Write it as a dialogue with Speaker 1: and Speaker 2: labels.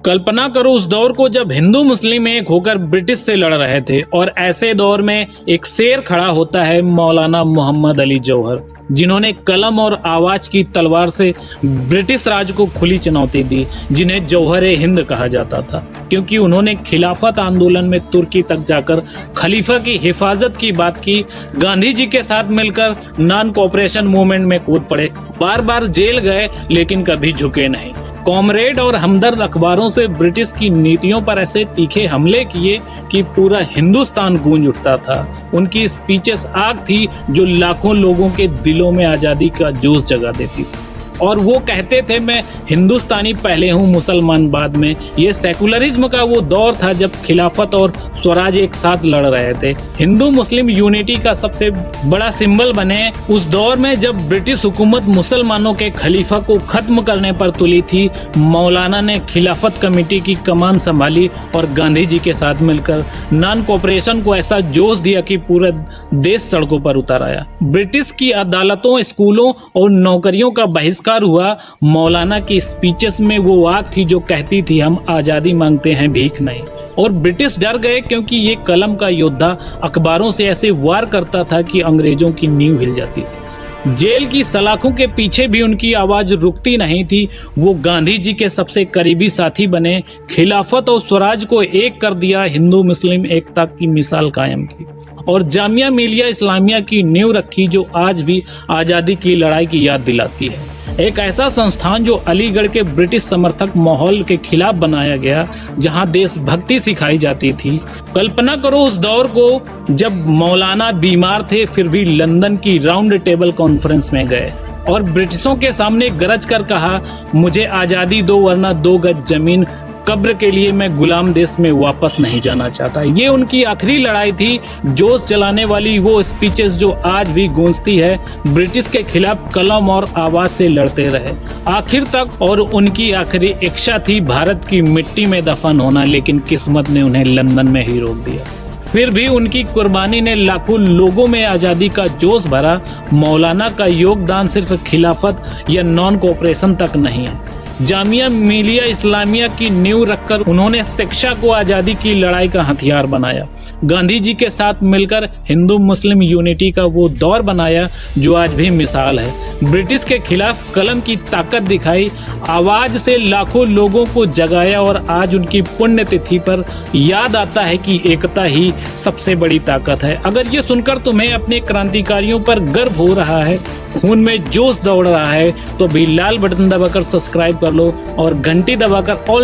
Speaker 1: कल्पना करो उस दौर को जब हिंदू मुस्लिम एक होकर ब्रिटिश से लड़ रहे थे और ऐसे दौर में एक शेर खड़ा होता है मौलाना मोहम्मद अली जौहर, जिन्होंने कलम और आवाज की तलवार से ब्रिटिश राज को खुली चुनौती दी, जिन्हें जौहर हिंद कहा जाता था क्योंकि उन्होंने खिलाफत आंदोलन में तुर्की तक जाकर खलीफा की हिफाजत की बात की, गांधी जी के साथ मिलकर नॉन कोऑपरेशन मूवमेंट में कूद पड़े, बार बार जेल गए लेकिन कभी झुके नहीं। कॉमरेड और हमदर्द अखबारों से ब्रिटिश की नीतियों पर ऐसे तीखे हमले किए कि पूरा हिंदुस्तान गूंज उठता था। उनकी स्पीचेस आग थी जो लाखों लोगों के दिलों में आज़ादी का जोश जगा देती थी। और वो कहते थे मैं हिंदुस्तानी पहले हूँ मुसलमान बाद में। ये सेकुलरिज्म का वो दौर था जब खिलाफत और स्वराज एक साथ लड़ रहे थे। हिंदू मुस्लिम यूनिटी का सबसे बड़ा सिंबल बने उस दौर में जब ब्रिटिश हुकूमत मुसलमानों के खलीफा को खत्म करने पर तुली थी। मौलाना ने खिलाफत कमेटी की कमान संभाली और गांधी जी के साथ मिलकर नॉन कोऑपरेशन को ऐसा जोश दिया कि पूरा देश सड़कों पर उतर आया। ब्रिटिश की अदालतों, स्कूलों और नौकरियों का बहिष्कार हुआ। मौलाना की स्पीचेस में वो आग थी जो कहती थी हम आजादी मांगते हैं, भीख नहीं। और ब्रिटिश डर गए क्योंकि ये कलम का योद्धा अखबारों से ऐसे वार करता था कि अंग्रेजों की नींव हिल जाती थी। जेल की सलाखों के पीछे भी उनकी आवाज रुकती नहीं थी। वो गांधी जी के सबसे करीबी साथी बने, खिलाफत और स्वराज को एक कर दिया, हिंदू मुस्लिम एकता की मिसाल कायम की और जामिया मिलिया इस्लामिया की नींव रखी जो आज भी आज़ादी की लड़ाई की याद दिलाती है। एक ऐसा संस्थान जो अलीगढ़ के ब्रिटिश समर्थक माहौल के खिलाफ बनाया गया, जहां देशभक्ति सिखाई जाती थी। कल्पना करो उस दौर को जब मौलाना बीमार थे फिर भी लंदन की राउंड टेबल कॉन्फ्रेंस में गए और ब्रिटिशों के सामने गरज कर कहा मुझे आज़ादी दो वरना 2 गज जमीन, कब्र के लिए मैं गुलाम देश में वापस नहीं जाना चाहता। ये उनकी आखिरी लड़ाई थी, जोश जलाने वाली वो स्पीचेस जो आज भी गूंजती है। ब्रिटिश के खिलाफ कलम और आवाज से लड़ते रहे आखिर तक और उनकी आखिरी इच्छा थी भारत की मिट्टी में दफन होना, लेकिन किस्मत ने उन्हें लंदन में ही रोक दिया। फिर भी उनकी कुर्बानी ने लाखों लोगों में आज़ादी का जोश भरा। मौलाना का योगदान सिर्फ खिलाफत या नॉन कोऑपरेशन तक नहीं है, जामिया मिलिया इस्लामिया की नींव रखकर उन्होंने शिक्षा को आज़ादी की लड़ाई का हथियार बनाया। गांधी जी के साथ मिलकर हिंदू मुस्लिम यूनिटी का वो दौर बनाया जो आज भी मिसाल है। ब्रिटिश के खिलाफ कलम की ताकत दिखाई, आवाज से लाखों लोगों को जगाया और आज उनकी पुण्यतिथि पर याद आता है कि एकता ही सबसे बड़ी ताकत है। अगर ये सुनकर तुम्हें अपने क्रांतिकारियों पर गर्व हो रहा है, खून में जोश दौड़ रहा है, तो भी लाल बटन दबाकर सब्सक्राइब कर लो और घंटी दबाकर ऑल